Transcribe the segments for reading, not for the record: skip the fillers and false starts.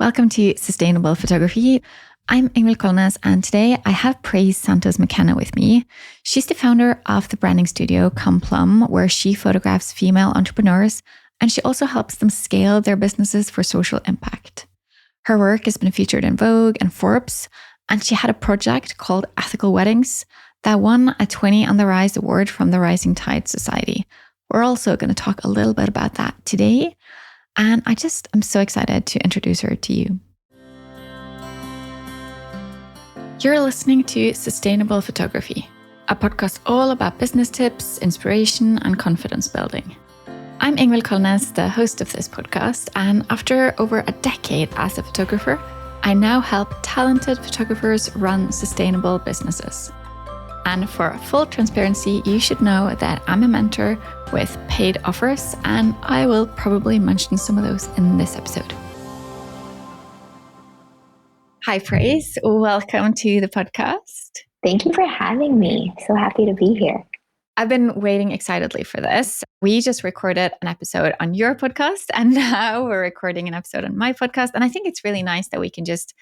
Welcome to Sustainable Photography. I'm Ingvild Kolnes, and today I have praised Santos Mckenna with me. She's the founder of the branding studio Come Plum, where she photographs female entrepreneurs, and she also helps them scale their businesses for social impact. Her work has been featured in Vogue and Forbes, and she had a project called Ethical Weddings that won a 20 on the Rise award from the Rising Tide Society. We're also going to talk a little bit about that today. And I'm so excited to introduce her to you. You're listening to Sustainable Photography, a podcast all about business tips, inspiration, and confidence building. I'm Ingvild Kolnes, the host of this podcast, and after over a decade as a photographer, I now help talented photographers run sustainable businesses. And for full transparency, you should know that I'm a mentor with paid offers, and I will probably mention some of those in this episode. Hi, Praise. Welcome to the podcast. Thank you for having me. So happy to be here. I've been waiting excitedly for this. We just recorded an episode on your podcast, and now we're recording an episode on my podcast. And I think it's really nice that we can just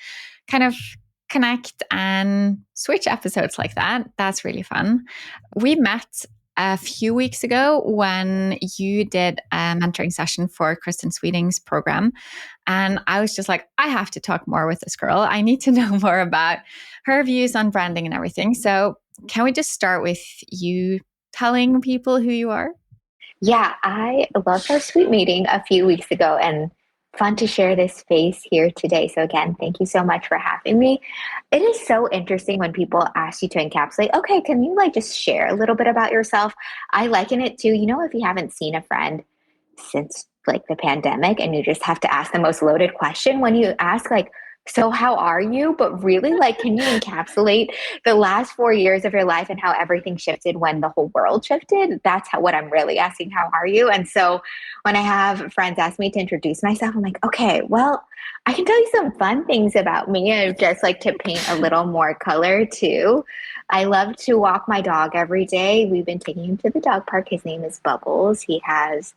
kind of connect and switch episodes like that. That's really fun. We met a few weeks ago when you did a mentoring session for Kristen Sweeting's program. And I was just like, I have to talk more with this girl. I need to know more about her views on branding and everything. So can we just start with you telling people who you are? Yeah, I loved our sweet meeting a few weeks ago and fun to share this space here today. So again, thank you so much for having me. It is so interesting when people ask you to encapsulate, okay, can you just share a little bit about yourself? I liken it to, if you haven't seen a friend since the pandemic and you just have to ask the most loaded question when you ask so how are you? But really, can you encapsulate the last 4 years of your life and how everything shifted when the whole world shifted? That's what I'm really asking. How are you? And so when I have friends ask me to introduce myself, I'm like, okay, well, I can tell you some fun things about me. I just like to paint a little more color too. I love to walk my dog every day. We've been taking him to the dog park. His name is Bubbles. He has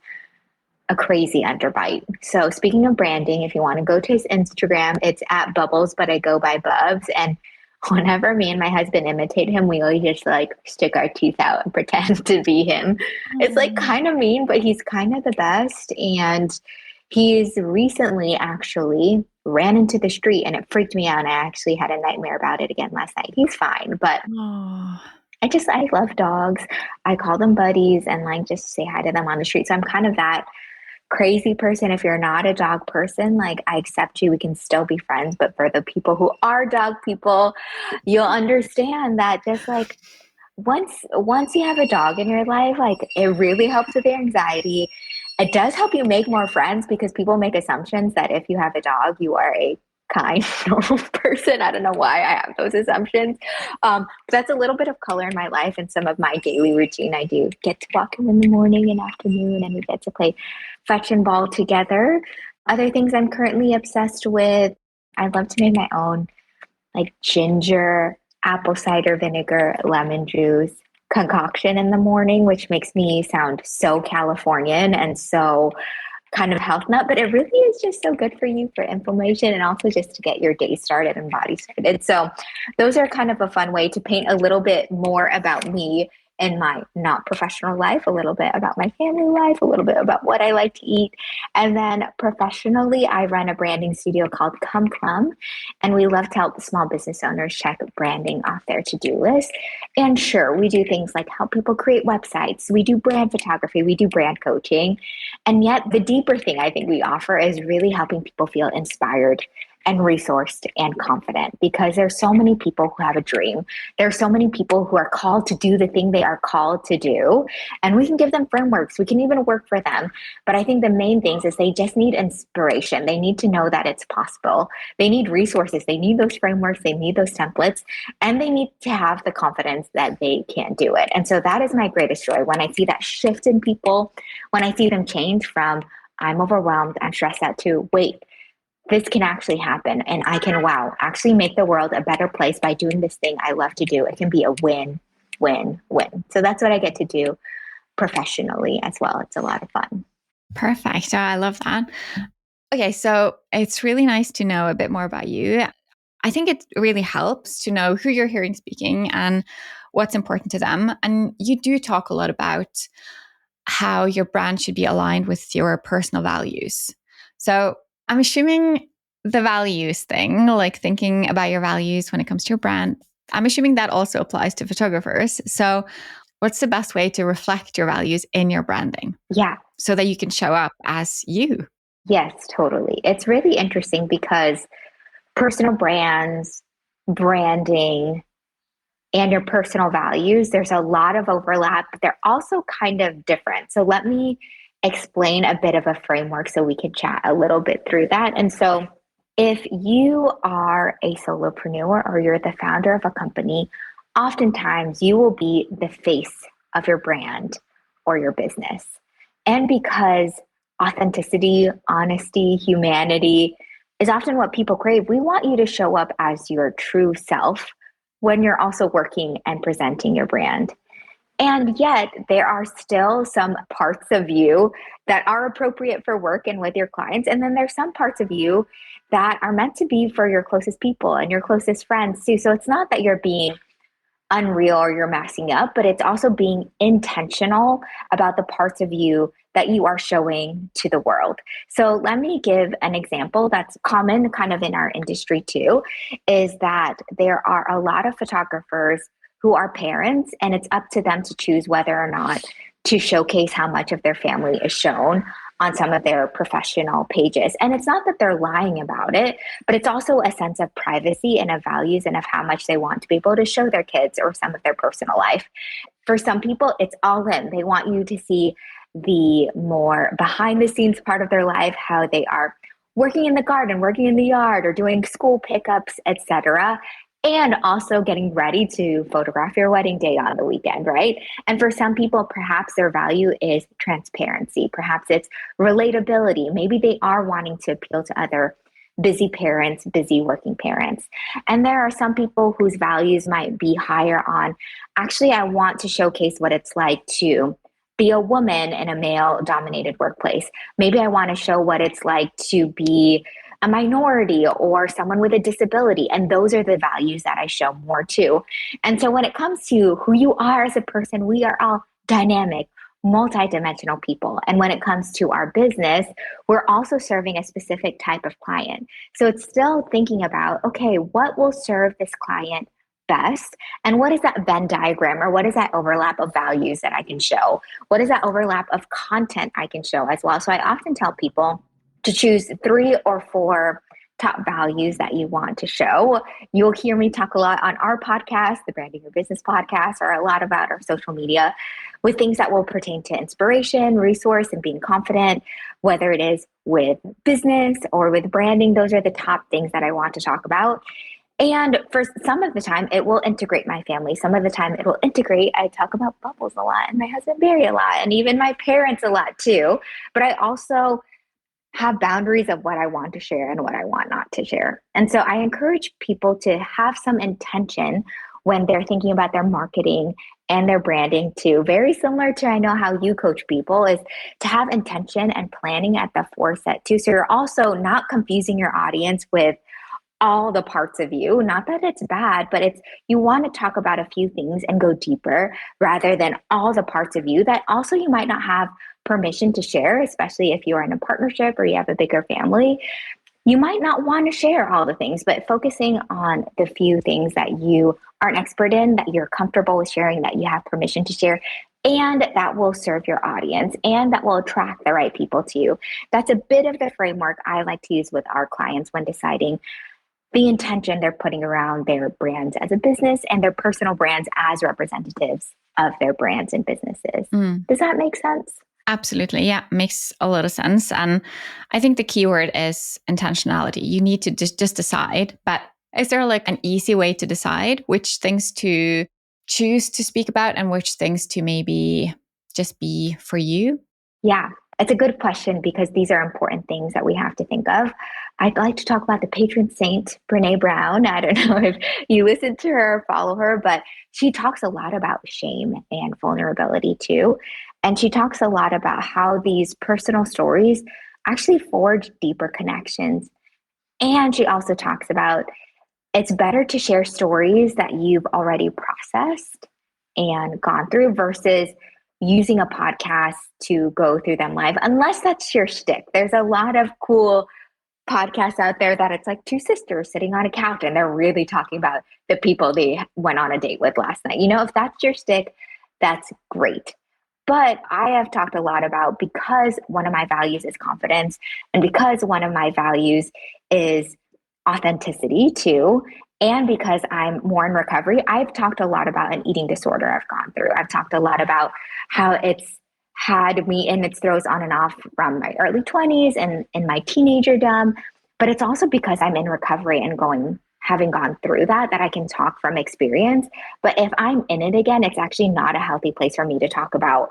a crazy underbite. So speaking of branding, if you want to go to his Instagram, it's at Bubbles, but I go by Bubs. And whenever me and my husband imitate him, we always just stick our teeth out and pretend to be him. It's kind of mean, but he's kind of the best. And he's recently actually ran into the street and it freaked me out. And I actually had a nightmare about it again last night. He's fine, but I love dogs. I call them buddies and just say hi to them on the street. So I'm kind of that crazy person. If you're not a dog person, I accept you, we can still be friends. But for the people who are dog people, you'll understand that just once you have a dog in your life, it really helps with your anxiety. It does help you make more friends because people make assumptions that if you have a dog, you are a kind, normal person. I don't know why I have those assumptions. But that's a little bit of color in my life and some of my daily routine. I do get to walk him in the morning and afternoon, and we get to play fetch and ball together. Other things I'm currently obsessed with, I love to make my own ginger, apple cider vinegar, lemon juice concoction in the morning, which makes me sound so Californian and so kind of health nut, but it really is just so good for you for inflammation and also just to get your day started and body started. So those are kind of a fun way to paint a little bit more about me in my not professional life, a little bit about my family life, a little bit about what I like to eat. And then professionally, I run a branding studio called Come Plum, and we love to help small business owners check branding off their to-do list. And sure, we do things like help people create websites. We do brand photography. We do brand coaching. And yet the deeper thing I think we offer is really helping people feel inspired and resourced and confident, because there's so many people who have a dream. There's so many people who are called to do the thing they are called to do, and we can give them frameworks. We can even work for them. But I think the main things is they just need inspiration. They need to know that it's possible. They need resources. They need those frameworks. They need those templates, and they need to have the confidence that they can do it. And so that is my greatest joy when I see that shift in people, when I see them change from I'm overwhelmed and stressed out to wait, this can actually happen, and I can, actually make the world a better place by doing this thing I love to do. It can be a win, win, win. So that's what I get to do professionally as well. It's a lot of fun. Perfect. Oh, I love that. Okay, so it's really nice to know a bit more about you. I think it really helps to know who you're hearing speaking and what's important to them. And you do talk a lot about how your brand should be aligned with your personal values. So I'm assuming the values thing, like thinking about your values when it comes to your brand, I'm assuming that also applies to photographers. So what's the best way to reflect your values in your branding Yeah. so that you can show up as you? Yes, totally. It's really interesting because personal brands, branding, and your personal values, there's a lot of overlap, but they're also kind of different. So let me explain a bit of a framework so we can chat a little bit through that. And so if you are a solopreneur or you're the founder of a company, oftentimes you will be the face of your brand or your business. And because authenticity, honesty, humanity is often what people crave, we want you to show up as your true self when you're also working and presenting your brand. And yet, there are still some parts of you that are appropriate for work and with your clients. And then there's some parts of you that are meant to be for your closest people and your closest friends too. So it's not that you're being unreal or you're messing up, but it's also being intentional about the parts of you that you are showing to the world. So let me give an example that's common kind of in our industry too, is that there are a lot of photographers who are parents, and it's up to them to choose whether or not to showcase how much of their family is shown on some of their professional pages. And it's not that they're lying about it, but it's also a sense of privacy and of values and of how much they want to be able to show their kids or some of their personal life. For some people, it's all in. They want you to see the more behind the scenes part of their life, how they are working in the garden, working in the yard, or doing school pickups, etc. And also getting ready to photograph your wedding day on the weekend, right? And for some people, perhaps their value is transparency. Perhaps it's relatability. Maybe they are wanting to appeal to other busy parents, busy working parents. And there are some people whose values might be higher on, actually, I want to showcase what it's like to be a woman in a male dominated workplace. Maybe I want to show what it's like to be a minority or someone with a disability. And those are the values that I show more to. And so when it comes to who you are as a person, we are all dynamic, multidimensional people. And when it comes to our business, we're also serving a specific type of client. So it's still thinking about, okay, what will serve this client best? And what is that Venn diagram, or what is that overlap of values that I can show? What is that overlap of content I can show as well? So I often tell people to choose 3 or 4 top values that you want to show. You'll hear me talk a lot on our podcast, the Branding Your Business podcast, or a lot about our social media with things that will pertain to inspiration, resource, and being confident, whether it is with business or with branding. Those are the top things that I want to talk about. And for some of the time, it will integrate my family. Some of the time, it will integrate. I talk about bubbles a lot, and my husband Barry a lot, and even my parents a lot too. But I also have boundaries of what I want to share and what I want not to share. And so I encourage people to have some intention when they're thinking about their marketing and their branding too. Very similar to, I know how you coach people, is to have intention and planning at the forefront too. So you're also not confusing your audience with all the parts of you. Not that it's bad, but it's, you want to talk about a few things and go deeper rather than all the parts of you that also you might not have permission to share, especially if you're in a partnership or you have a bigger family. You might not want to share all the things, but focusing on the few things that you are an expert in, that you're comfortable with sharing, that you have permission to share, and that will serve your audience and that will attract the right people to you. That's a bit of the framework I like to use with our clients when deciding the intention they're putting around their brands as a business and their personal brands as representatives of their brands and businesses. Does that make sense? Absolutely. Yeah, makes a lot of sense. And I think the key word is intentionality. You need to just decide. But is there like an easy way to decide which things to choose to speak about and which things to maybe just be for you? Yeah, it's a good question because these are important things that we have to think of. I'd like to talk about the patron saint, Brene Brown. I don't know if you listen to her or follow her, but she talks a lot about shame and vulnerability too. And she talks a lot about how these personal stories actually forge deeper connections. And she also talks about it's better to share stories that you've already processed and gone through versus using a podcast to go through them live, unless that's your shtick. There's a lot of cool podcasts out there that it's like two sisters sitting on a couch and they're really talking about the people they went on a date with last night. If that's your stick, that's great. But I have talked a lot about, because one of my values is confidence, and because one of my values is authenticity too, and because I'm more in recovery, I've talked a lot about an eating disorder I've gone through. I've talked a lot about how it's had me in its throes on and off from my early 20s and in my teenagerdom. But it's also because I'm in recovery and having gone through that I can talk from experience. But if I'm in it again, it's actually not a healthy place for me to talk about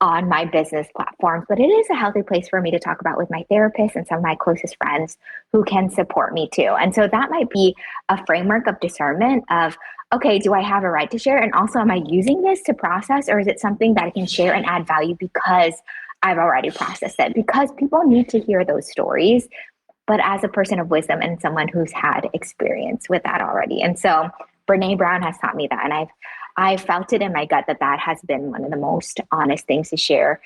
on my business platforms, but it is a healthy place for me to talk about with my therapist and some of my closest friends who can support me too. And so that might be a framework of discernment of, okay, do I have a right to share? And also, am I using this to process, or is it something that I can share and add value because I've already processed it? Because people need to hear those stories, but as a person of wisdom and someone who's had experience with that already. And so Brene Brown has taught me that. And I felt it in my gut that has been one of the most honest things to share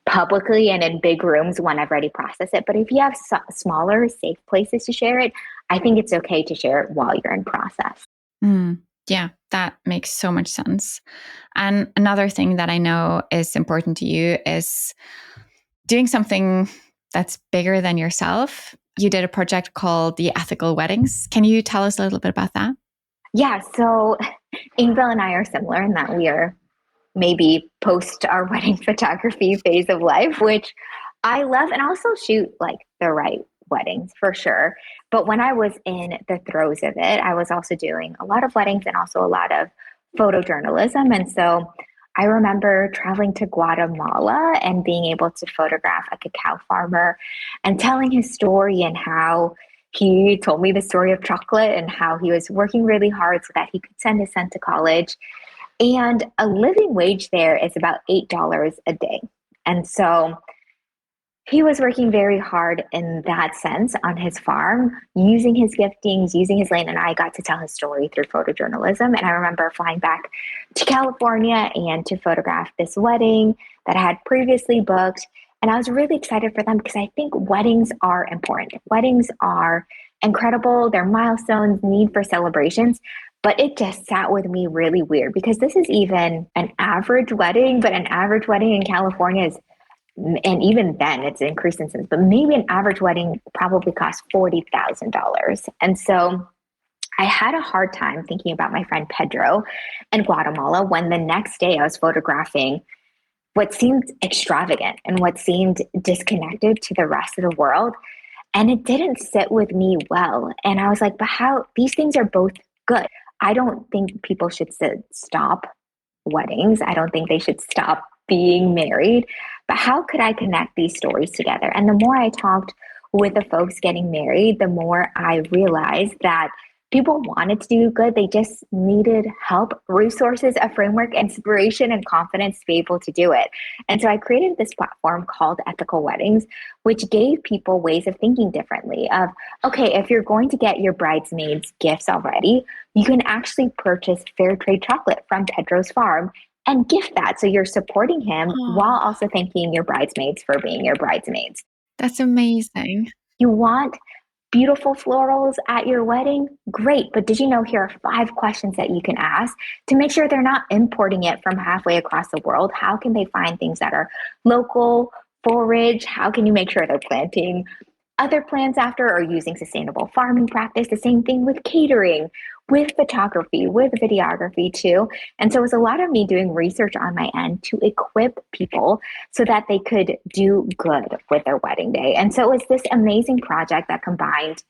publicly and in big rooms when I've already processed it. But if you have smaller, safe places to share it, I think it's okay to share it while you're in process. Yeah, that makes so much sense. And another thing that I know is important to you is doing something that's bigger than yourself. You did a project called the Ethical Weddings. Can you tell us a little bit about that? Yeah, so Ingvild and I are similar in that we are maybe post our wedding photography phase of life, which I love, and also shoot like the right weddings for sure. But when I was in the throes of it, I was also doing a lot of weddings and also a lot of photojournalism. And so I remember traveling to Guatemala and being able to photograph a cacao farmer and telling his story and how he told me the story of chocolate and how he was working really hard so that he could send his son to college. And a living wage there is about $8 a day. And so he was working very hard in that sense on his farm, using his giftings, using his land. And I got to tell his story through photojournalism. And I remember flying back to California and to photograph this wedding that I had previously booked. And I was really excited for them because I think weddings are important. Weddings are incredible. They're milestones, need for celebrations. But it just sat with me really weird because this is even an average wedding, but an average wedding in California is, and even then it's increased in since, but maybe an average wedding probably costs $40,000. And so I had a hard time thinking about my friend Pedro in Guatemala when the next day I was photographing what seemed extravagant and what seemed disconnected to the rest of the world. And it didn't sit with me well. And I was like, but how, these things are both good. I don't think people should stop weddings. I don't think they should stop being married. But how could I connect these stories together? And the more I talked with the folks getting married, the more I realized that people wanted to do good. They just needed help, resources, a framework, inspiration, and confidence to be able to do it. And so I created this platform called Ethical Weddings, which gave people ways of thinking differently of, okay, if you're going to get your bridesmaids gifts already, you can actually purchase fair trade chocolate from Pedro's farm and gift that. So you're supporting him while also thanking your bridesmaids for being your bridesmaids. That's amazing. You want beautiful florals at your wedding? Great. But did you know here are 5 questions that you can ask to make sure they're not importing it from halfway across the world? How can they find things that are local, forage? How can you make sure they're planting other plants after or using sustainable farming practice? The same thing with catering, with photography, with videography too. And so it was a lot of me doing research on my end to equip people so that they could do good with their wedding day. And so it was this amazing project that combined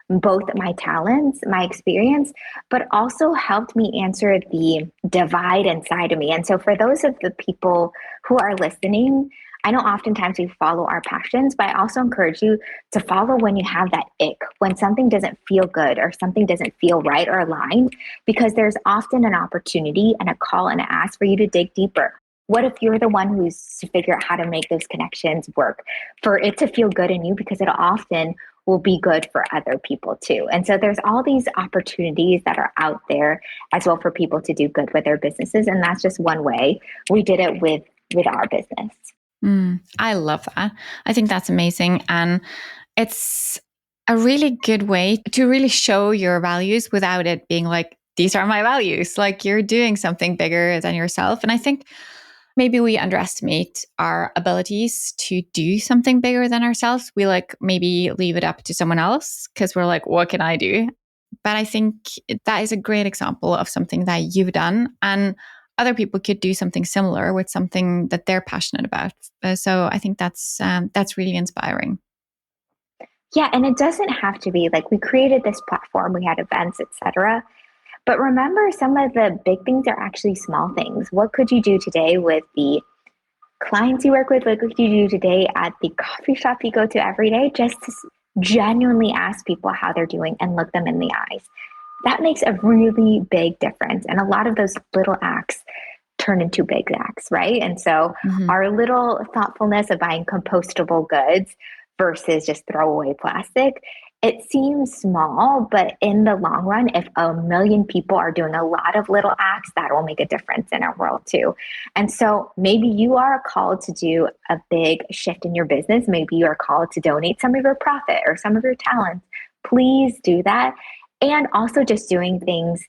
both my talents, my experience, but also helped me answer the divide inside of me. And so for those of the people who are listening, I know oftentimes we follow our passions, but I also encourage you to follow when you have that ick, when something doesn't feel good or something doesn't feel right or aligned, because there's often an opportunity and a call and an ask for you to dig deeper. What if you're the one who's to figure out how to make those connections work for it to feel good in you, because it often will be good for other people too. And so there's all these opportunities that are out there as well for people to do good with their businesses. And that's just one way we did it with our business. I love that. I think that's amazing. And it's a really good way to really show your values without it being like, these are my values. Like you're doing something bigger than yourself. And I think maybe we underestimate our abilities to do something bigger than ourselves. We like maybe leave it up to someone else because we're like, what can I do? But I think that is a great example of something that you've done. And other people could do something similar with something that they're passionate about. So I think that's really inspiring. Yeah, and it doesn't have to be like we created this platform, we had events, etc. But remember, some of the big things are actually small things. What could you do today with the clients you work with? What could you do today at the coffee shop you go to every day? Just to genuinely ask people how they're doing and look them in the eyes. That makes a really big difference. And a lot of those little acts turn into big acts, right? And so Mm-hmm. our little thoughtfulness of buying compostable goods versus just throwaway plastic, it seems small, but in the long run, if a million people are doing a lot of little acts, that will make a difference in our world too. And so maybe you are called to do a big shift in your business. Maybe you are called to donate some of your profit or some of your talents. Please do that. And also just doing things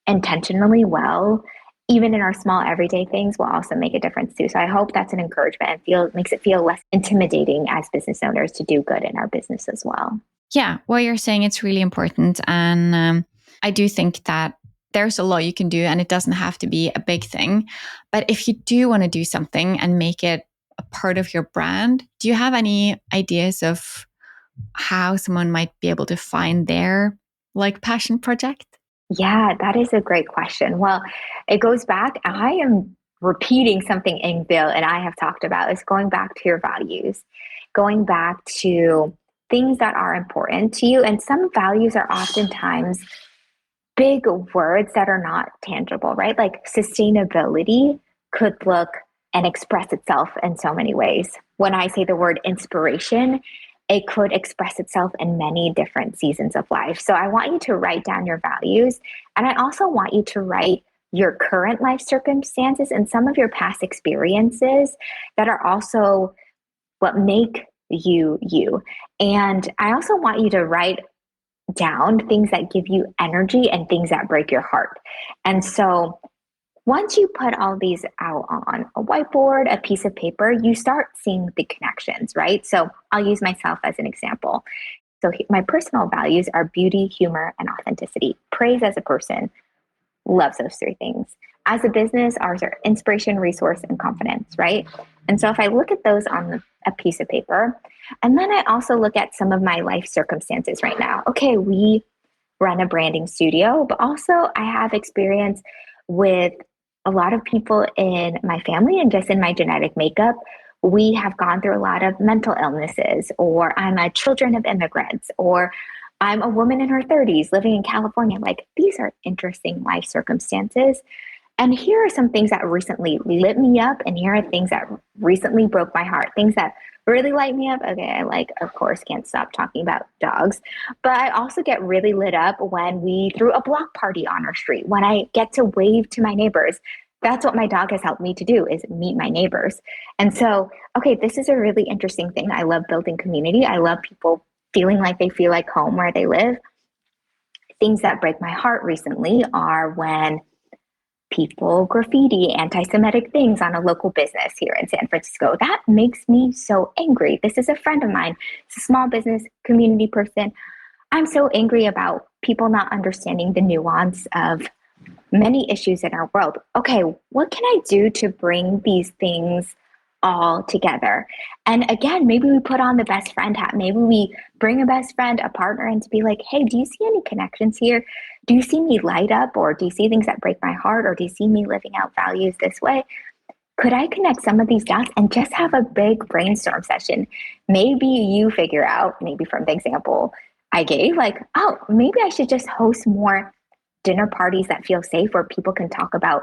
intentionally well, even in our small everyday things, will also make a difference too. So I hope that's an encouragement and makes it feel less intimidating as business owners to do good in our business as well. Yeah, what you're saying, it's really important. And I do think that there's a lot you can do and it doesn't have to be a big thing. But if you do want to do something and make it a part of your brand, do you have any ideas of how someone might be able to find their like passion project? Yeah, that is a great question. Well, it goes back. I am repeating something Ingvild and I have talked about, is going back to your values, going back to things that are important to you. And some values are oftentimes big words that are not tangible, right? Like sustainability could look and express itself in so many ways. When I say the word inspiration, it could express itself in many different seasons of life. So I want you to write down your values. And I also want you to write your current life circumstances and some of your past experiences that are also what make you you. And I also want you to write down things that give you energy and things that break your heart. And so once you put all these out on a whiteboard, a piece of paper, you start seeing the connections, right? So I'll use myself as an example. So my personal values are beauty, humor, and authenticity. Praise as a person, loves those three things. As a business, ours are inspiration, resource, and confidence, right? And so if I look at those on a piece of paper, and then I also look at some of my life circumstances right now. Okay, we run a branding studio, but also I have experience with a lot of people in my family and just in my genetic makeup. We have gone through a lot of mental illnesses, or I'm a children of immigrants, or I'm a woman in her 30s living in California. Like, these are interesting life circumstances. And here are some things that recently lit me up, and here are things that recently broke my heart. Things that really light me up. Okay, I like, of course, can't stop talking about dogs, but I also get really lit up when we threw a block party on our street, when I get to wave to my neighbors. That's what my dog has helped me to do, is meet my neighbors. And so, okay, this is a really interesting thing. I love building community. I love people feeling like they feel like home where they live. Things that break my heart recently are when people graffiti anti-Semitic things on a local business here in San Francisco. That makes me so angry. This is a friend of mine. It's a small business community person. I'm so angry about people not understanding the nuance of many issues in our world. Okay, what can I do to bring these things all together? And again, maybe we put on the best friend hat. Maybe we bring a best friend, a partner, and to be like, hey, do you see any connections here? Do you see me light up? Or do you see things that break my heart? Or do you see me living out values this way? Could I connect some of these dots and just have a big brainstorm session? Maybe you figure out, maybe from the example I gave, like, oh, maybe I should just host more dinner parties that feel safe, where people can talk about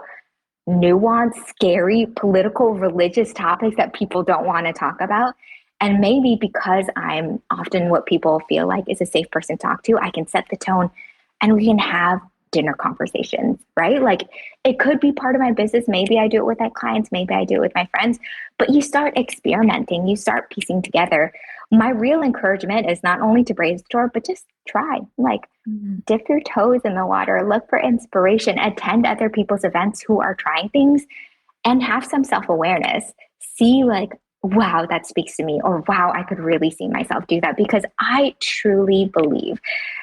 nuanced, scary, political, religious topics that people don't want to talk about. And maybe because I'm often what people feel like is a safe person to talk to, I can set the tone and we can have dinner conversations, right? Like it could be part of my business. Maybe I do it with my clients, maybe I do it with my friends, but you start experimenting, you start piecing together. My real encouragement is not only to brainstorm, but just try, like dip your toes in the water, look for inspiration, attend other people's events who are trying things, and have some self-awareness. See like, wow, that speaks to me, or wow, I could really see myself do that. Because I truly believe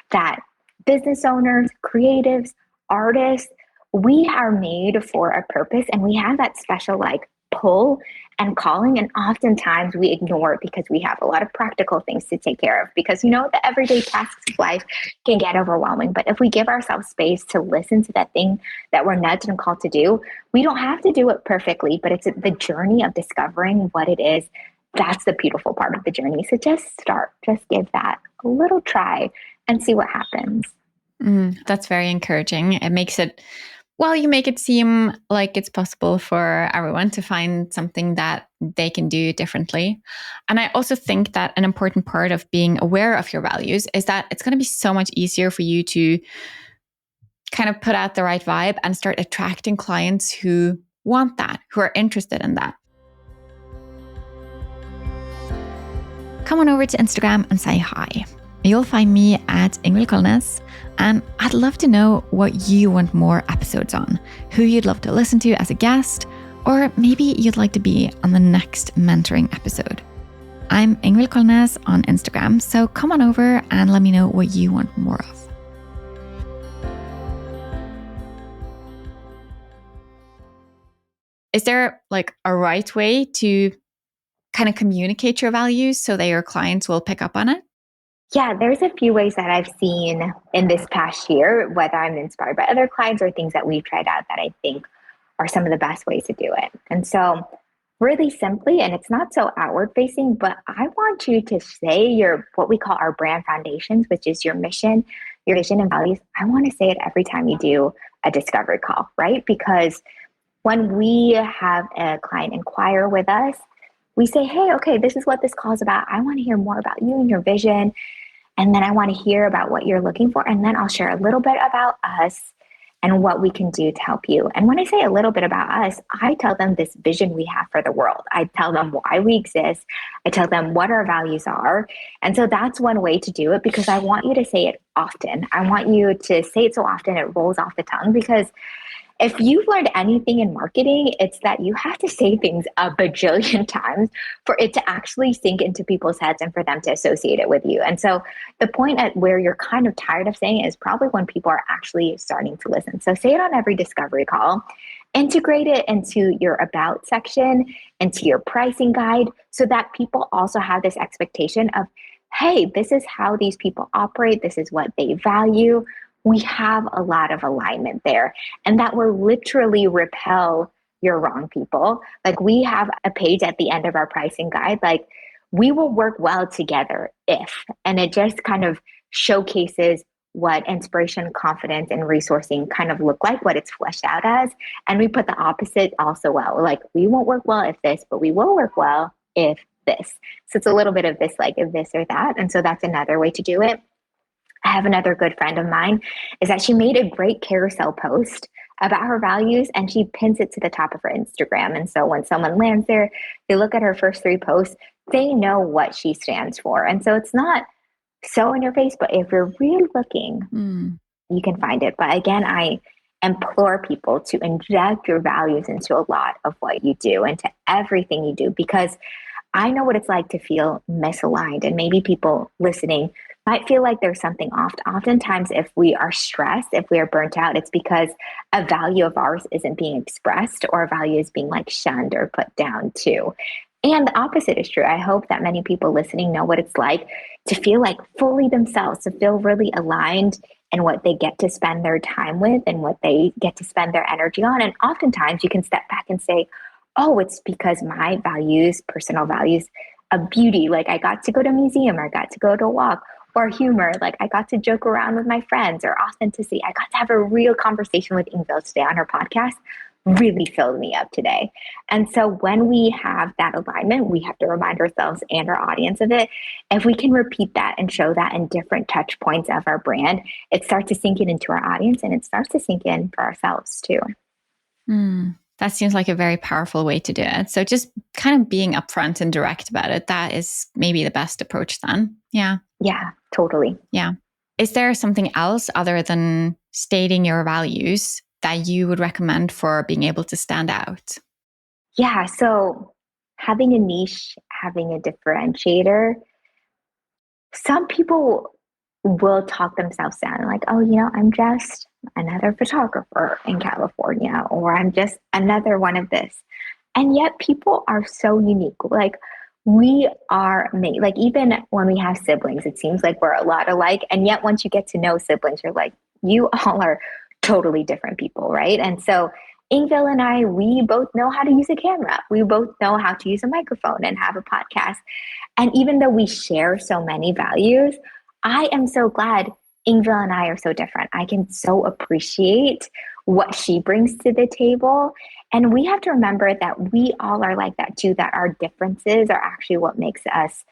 that business owners, creatives, artists, we are made for a purpose and we have that special like pull and calling. And oftentimes we ignore it because we have a lot of practical things to take care of, because the everyday tasks of life can get overwhelming. But if we give ourselves space to listen to that thing that we're nudged and called to do, we don't have to do it perfectly, but it's the journey of discovering what it is. That's the beautiful part of the journey. So just start, just give that a little try and see what happens. That's very encouraging. It makes it, well, you make it seem like it's possible for everyone to find something that they can do differently. And I also think that an important part of being aware of your values is that it's going to be so much easier for you to kind of put out the right vibe and start attracting clients who want that, who are interested in that. Come on over to Instagram and say hi. You'll find me at Ingvild Kolnes, and I'd love to know what you want more episodes on, who you'd love to listen to as a guest, or maybe you'd like to be on the next mentoring episode. I'm Ingvild Kolnes on Instagram, so come on over and let me know what you want more of. Is there like a right way to kind of communicate your values so that your clients will pick up on it? Yeah, there's a few ways that I've seen in this past year, whether I'm inspired by other clients or things that we've tried out that I think are some of the best ways to do it. And so, really simply, and it's not so outward facing, but I want you to say your what we call our brand foundations, which is your mission, your vision, and values. I want to say it every time you do a discovery call, right? Because when we have a client inquire with us, we say, hey, okay, this is what this call is about. I want to hear more about you and your vision. And then I want to hear about what you're looking for. And then I'll share a little bit about us and what we can do to help you. And when I say a little bit about us, I tell them this vision we have for the world. I tell them why we exist. I tell them what our values are. And so that's one way to do it, because I want you to say it often. I want you to say it so often it rolls off the tongue, because if you've learned anything in marketing, it's that you have to say things a bajillion times for it to actually sink into people's heads and for them to associate it with you. And so the point at where you're kind of tired of saying it is probably when people are actually starting to listen. So say it on every discovery call. Integrate it into your about section, into your pricing guide, so that people also have this expectation of, hey, this is how these people operate. This is what they value. We have a lot of alignment there, and that will literally repel your wrong people. Like we have a page at the end of our pricing guide, like we will work well together if, and it just kind of showcases what inspiration, confidence, and resourcing kind of look like, what it's fleshed out as. And we put the opposite also well, like we won't work well if this, but we will work well if this. So it's a little bit of this, like if this or that. And so that's another way to do it. I have another good friend of mine is that she made a great carousel post about her values and she pins it to the top of her Instagram. And so when someone lands there, they look at her first 3 posts, they know what she stands for. And so it's not so in your face, but if you're really looking, you can find it. But again, I implore people to inject your values into a lot of what you do, into everything you do, because I know what it's like to feel misaligned. And maybe people listening might feel like there's something off. Oftentimes, if we are stressed, if we are burnt out, it's because a value of ours isn't being expressed, or a value is being like shunned or put down too. And the opposite is true. I hope that many people listening know what it's like to feel like fully themselves, to feel really aligned in what they get to spend their time with and what they get to spend their energy on. And oftentimes you can step back and say, oh, it's because my values, personal values of beauty, like I got to go to a museum, or I got to go to a walk, or humor, like I got to joke around with my friends, or authenticity. I got to have a real conversation with Ingvild today on her podcast. really filled me up today. And so when we have that alignment, we have to remind ourselves and our audience of it. If we can repeat that and show that in different touch points of our brand, it starts to sink in into our audience, and it starts to sink in for ourselves too. That seems like a very powerful way to do it. So just kind of being upfront and direct about it, that is maybe the best approach then. Yeah. Yeah, totally. Yeah. Is there something else other than stating your values that you would recommend for being able to stand out? Yeah, so having a niche, having a differentiator, some people will talk themselves down like, oh, I'm just another photographer in California, or I'm just another one of this. And yet people are so unique. Like we are made, like even when we have siblings, it seems like we're a lot alike. And yet once you get to know siblings, you're like, you all are totally different people, right? And so Ingvild and I, we both know how to use a camera. We both know how to use a microphone and have a podcast. And even though we share so many values, I am so glad Ingvild and I are so different. I can so appreciate what she brings to the table. And we have to remember that we all are like that too, that our differences are actually what makes us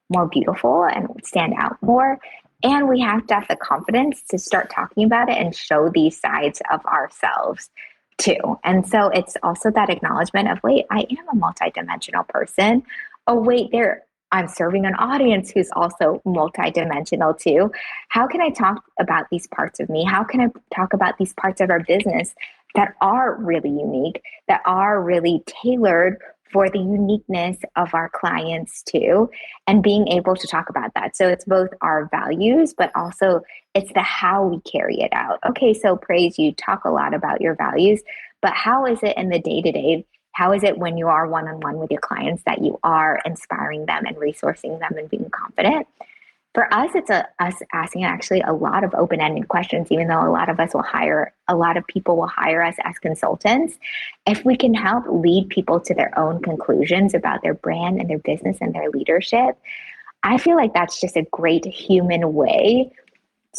more beautiful and stand out more. And we have to have the confidence to start talking about it and show these sides of ourselves too. And so it's also that acknowledgement of, wait, I am a multidimensional person. Oh, wait, I'm serving an audience who's also multidimensional too. How can I talk about these parts of me? How can I talk about these parts of our business that are really unique, that are really tailored for the uniqueness of our clients too, and being able to talk about that. So it's both our values, but also it's the how we carry it out. Okay, so praise, you talk a lot about your values, but how is it in the day-to-day? How is it when you are one-on-one with your clients that you are inspiring them and resourcing them and being confident? For us, it's us asking actually a lot of open-ended questions, even though a lot of people will hire us as consultants. If we can help lead people to their own conclusions about their brand and their business and their leadership, I feel like that's just a great human way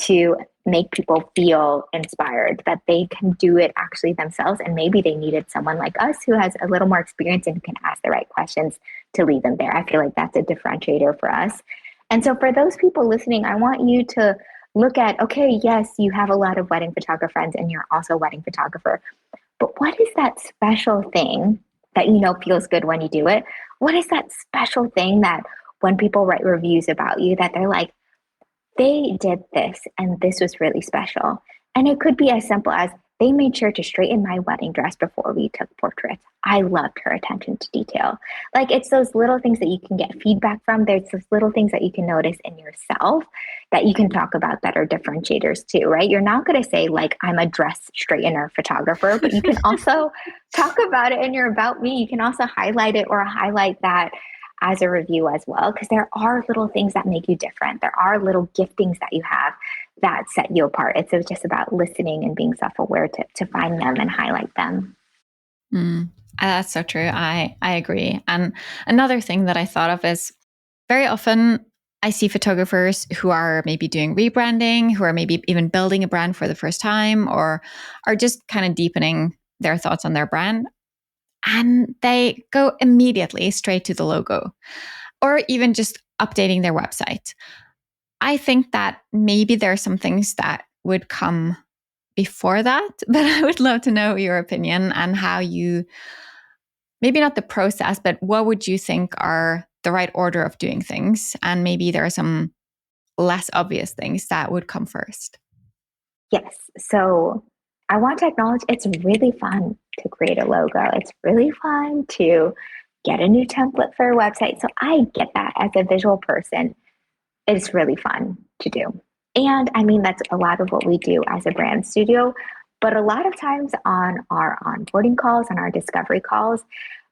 to make people feel inspired that they can do it actually themselves. And maybe they needed someone like us who has a little more experience and can ask the right questions to lead them there. I feel like that's a differentiator for us. And so for those people listening, I want you to look at, okay, yes, you have a lot of wedding photographer friends and you're also a wedding photographer, but what is that special thing that feels good when you do it? What is that special thing that when people write reviews about you that they're like, they did this and this was really special? And it could be as simple as they made sure to straighten my wedding dress before we took portraits. I loved her attention to detail. Like it's those little things that you can get feedback from. There's those little things that you can notice in yourself that you can talk about that are differentiators too, right? You're not going to say like, I'm a dress straightener photographer, but you can also talk about it in your About Me. You can also highlight it or highlight that as a review as well, because there are little things that make you different. There are little giftings that you have that set you apart. It's just about listening and being self-aware to find them and highlight them. That's so true. I agree. And another thing that I thought of is very often I see photographers who are maybe doing rebranding, who are maybe even building a brand for the first time, or are just kind of deepening their thoughts on their brand. And they go immediately straight to the logo or even just updating their website. I think that maybe there are some things that would come before that, but I would love to know your opinion and how you, maybe not the process, but what would you think are the right order of doing things? And maybe there are some less obvious things that would come first. Yes. So I want to acknowledge it's really fun to create a logo. It's really fun to get a new template for a website. So I get that as a visual person. It's really fun to do. And I mean, that's a lot of what we do as a brand studio. But a lot of times on our onboarding calls and our discovery calls,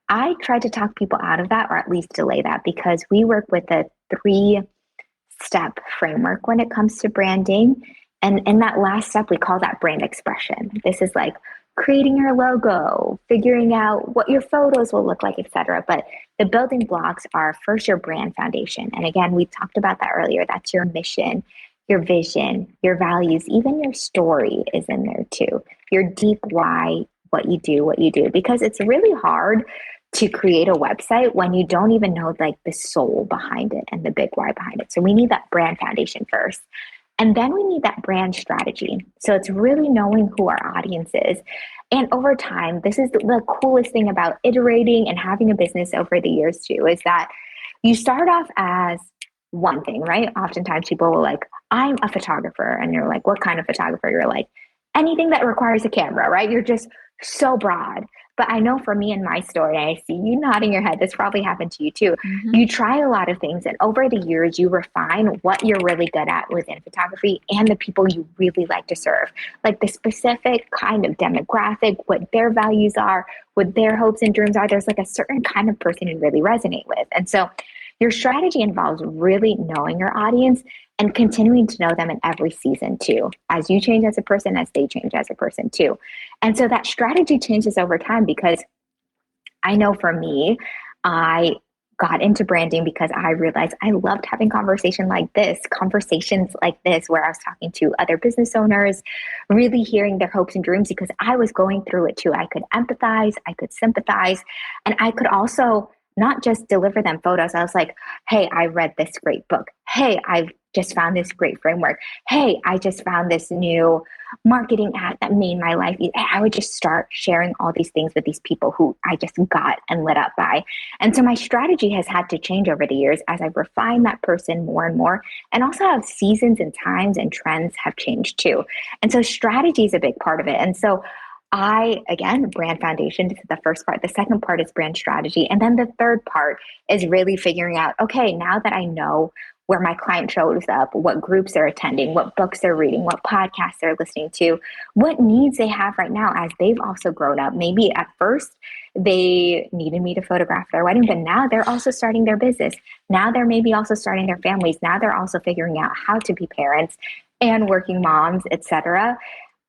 I try to talk people out of that or at least delay that because we work with a 3-step framework when it comes to branding. And in that last step, we call that brand expression. This is like creating your logo, figuring out what your photos will look like, etc. But the building blocks are first your brand foundation. And again, we talked about that earlier. That's your mission, your vision, your values, even your story is in there too. Your deep why, what you do, because it's really hard to create a website when you don't even know like the soul behind it and the big why behind it. So we need that brand foundation first. And then we need that brand strategy. So it's really knowing who our audience is. And over time, this is the coolest thing about iterating and having a business over the years too, is that you start off as one thing, right? Oftentimes people will like, I'm a photographer. And you're like, what kind of photographer? You're like, anything that requires a camera, right? You're just so broad. But I know for me and my story, I see you nodding your head. This probably happened to you too. Mm-hmm. You try a lot of things, and over the years, you refine what you're really good at within photography and the people you really like to serve, like the specific kind of demographic, what their values are, what their hopes and dreams are. There's like a certain kind of person you really resonate with. And so your strategy involves really knowing your audience and continuing to know them in every season too, as you change as a person, as they change as a person too. And so that strategy changes over time, because I know for me, I got into branding because I realized I loved having conversations like this, where I was talking to other business owners, really hearing their hopes and dreams, because I was going through it too. I could empathize, I could sympathize, and I could also not just deliver them photos. I was like, hey, I read this great book. Hey, I've just found this great framework. Hey, I just found this new marketing app that made my life easy. I would just start sharing all these things with these people who I just got and lit up by. And so my strategy has had to change over the years as I've refined that person more and more. And also how seasons and times and trends have changed too. And so strategy is a big part of it. And so again, brand foundation is the first part. The second part is brand strategy. And then the third part is really figuring out, okay, now that I know where my client shows up, what groups they're attending, what books they're reading, what podcasts they're listening to, what needs they have right now as they've also grown up. Maybe at first they needed me to photograph their wedding, but now they're also starting their business. Now they're maybe also starting their families. Now they're also figuring out how to be parents and working moms, etc.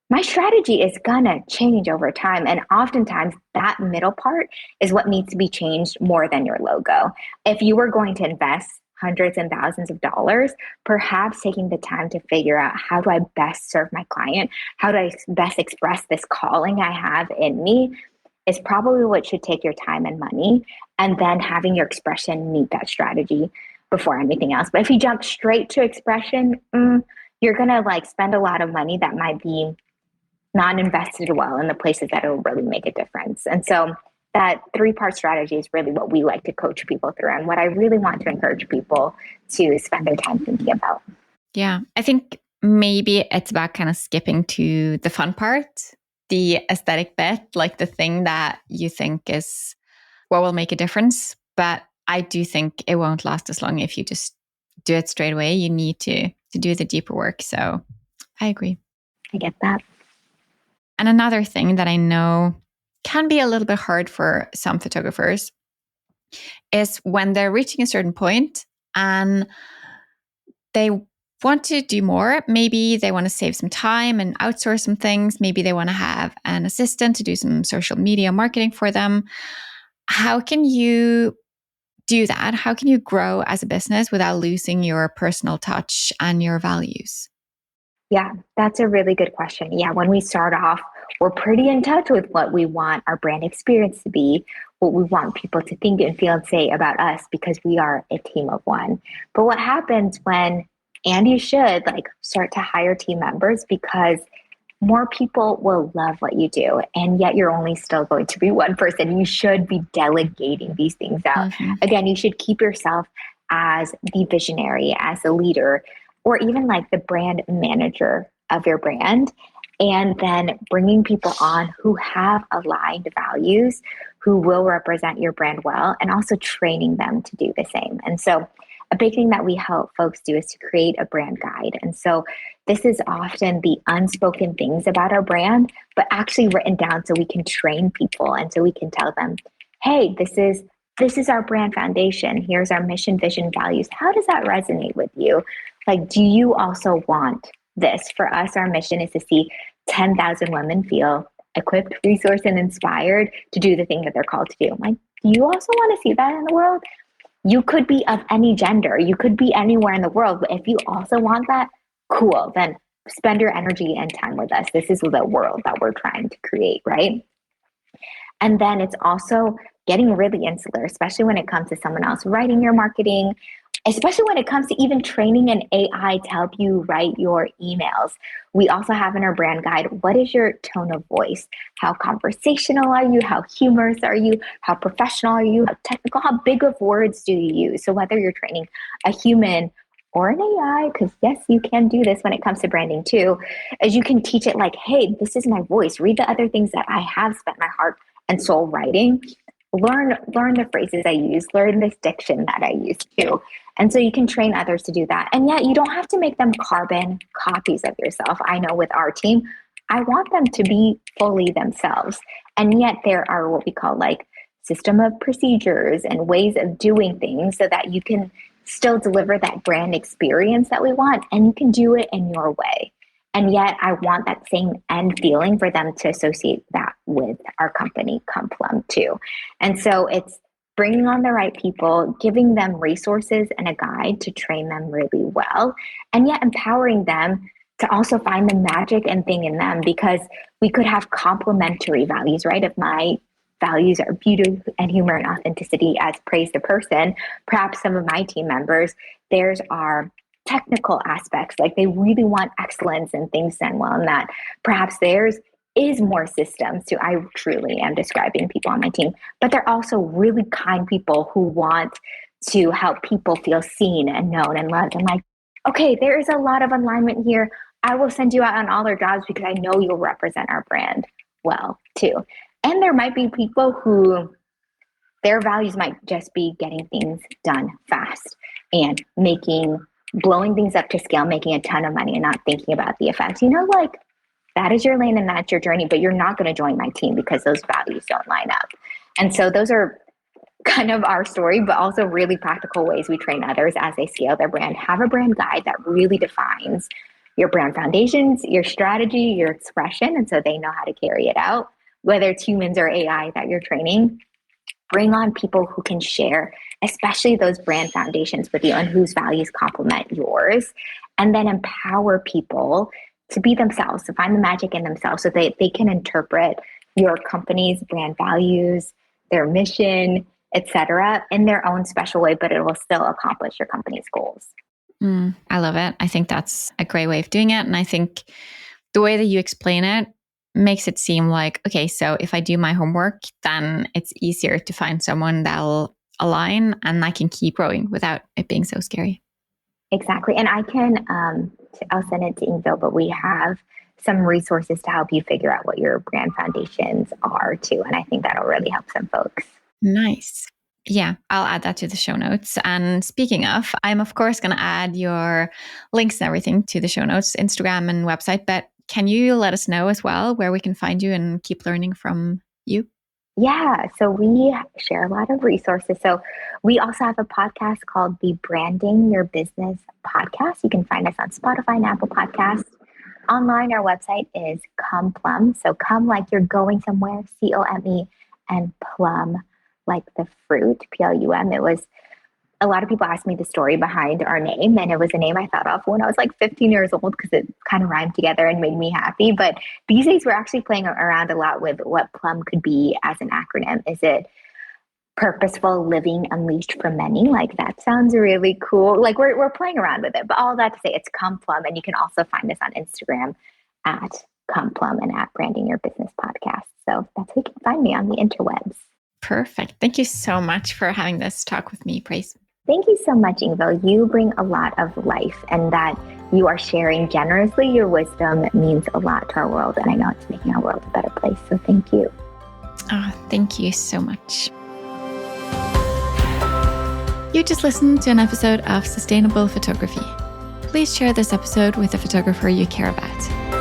My strategy is gonna change over time. And oftentimes that middle part is what needs to be changed more than your logo. If you were going to invest hundreds and thousands of dollars, perhaps taking the time to figure out, how do I best serve my client? How do I best express this calling I have in me, is probably what should take your time and money. And then having your expression meet that strategy before anything else. But if you jump straight to expression, you're gonna like spend a lot of money that might be not invested well in the places that will really make a difference. And so that 3-part strategy is really what we like to coach people through, and what I really want to encourage people to spend their time thinking about. Yeah, I think maybe it's about kind of skipping to the fun part, the aesthetic bit, like the thing that you think is what will make a difference. But I do think it won't last as long if you just do it straight away. You need to do the deeper work. So I agree. I get that. And another thing that I know can be a little bit hard for some photographers is when they're reaching a certain point and they want to do more. Maybe they want to save some time and outsource some things. Maybe they want to have an assistant to do some social media marketing for them. How can you do that? How can you grow as a business without losing your personal touch and your values? Yeah, that's a really good question. Yeah, when we start off, we're pretty in touch with what we want our brand experience to be, what we want people to think and feel and say about us, because we are a team of one. But what happens when, and you should like start to hire team members, because more people will love what you do, and yet you're only still going to be one person. You should be delegating these things out. Mm-hmm. Again, you should keep yourself as the visionary, as the leader, or even like the brand manager of your brand, and then bringing people on who have aligned values, who will represent your brand well, and also training them to do the same. And so a big thing that we help folks do is to create a brand guide. And so this is often the unspoken things about our brand, but actually written down so we can train people, and so we can tell them, hey, this is our brand foundation. Here's our mission, vision, values. How does that resonate with you? Like, do you also want this? For us, our mission is to see 10,000 women feel equipped, resourced, and inspired to do the thing that they're called to do. Like, do you also want to see that in the world? You could be of any gender. You could be anywhere in the world. But if you also want that, cool, then spend your energy and time with us. This is the world that we're trying to create, right? And then it's also getting really insular, especially when it comes to someone else writing your marketing, especially when it comes to even training an AI to help you write your emails. We also have in our brand guide, what is your tone of voice? How conversational are you? How humorous are you? How professional are you? How technical? How big of words do you use? So whether you're training a human or an AI, because yes, you can do this when it comes to branding too, as you can teach it like, hey, this is my voice. Read the other things that I have spent my heart and soul writing. Learn the phrases I use, learn this diction that I use too. And so you can train others to do that. And yet you don't have to make them carbon copies of yourself. I know with our team, I want them to be fully themselves. And yet there are what we call like system of procedures and ways of doing things so that you can still deliver that brand experience that we want, and you can do it in your way. And yet I want that same end feeling for them to associate that with our company, Complum, too. And so it's bringing on the right people, giving them resources and a guide to train them really well, and yet empowering them to also find the magic and thing in them, because we could have complementary values, right? If my values are beauty and humor and authenticity as praise the person, perhaps some of my team members, theirs are technical aspects, like they really want excellence and things done well, and that perhaps theirs is more systems too. I truly am describing people on my team, but they're also really kind people who want to help people feel seen and known and loved. And like, okay, there is a lot of alignment here. I will send you out on all our jobs because I know you'll represent our brand well too. And there might be people who their values might just be getting things done fast and blowing things up to scale, making a ton of money and not thinking about the effects. Like that is your lane and that's your journey, but you're not going to join my team because those values don't line up. And so those are kind of our story, but also really practical ways we train others as they scale their brand. Have a brand guide that really defines your brand foundations, your strategy, your expression, and so they know how to carry it out, whether it's humans or AI that you're training. Bring on people who can share, especially those brand foundations with you and whose values complement yours, and then empower people to be themselves, to find the magic in themselves so they can interpret your company's brand values, their mission, etc., in their own special way, but it will still accomplish your company's goals. I love it. I think that's a great way of doing it. And I think the way that you explain it makes it seem like, okay, so if I do my homework, then it's easier to find someone that'll align and I can keep growing without it being so scary. Exactly. And I can, I'll send it to Ingvild, but we have some resources to help you figure out what your brand foundations are too. And I think that'll really help some folks. Nice. Yeah, I'll add that to the show notes. And speaking of, I'm of course going to add your links and everything to the show notes, Instagram and website. But can you let us know as well where we can find you and keep learning from you? Yeah, so we share a lot of resources. So we also have a podcast called the Branding Your Business Podcast. You can find us on Spotify and Apple Podcasts. Online, our website is Complum. So come like you're going somewhere, COME, and plum like the fruit, PLUM. It was a lot of people ask me the story behind our name, and it was a name I thought of when I was like 15 years old because it kind of rhymed together and made me happy. But these days we're actually playing around a lot with what plum could be as an acronym. Is it purposeful living unleashed for many? Like that sounds really cool. Like we're playing around with it, but all that to say it's Complum, and you can also find us on Instagram at Complum and at Branding Your Business Podcast. So that's how you can find me on the interwebs. Perfect. Thank you so much for having this talk with me, Praise. Thank you so much, Ingvild. You bring a lot of life, and that you are sharing generously your wisdom means a lot to our world. And I know it's making our world a better place. So thank you. Oh, thank you so much. You just listened to an episode of Sustainable Photography. Please share this episode with a photographer you care about.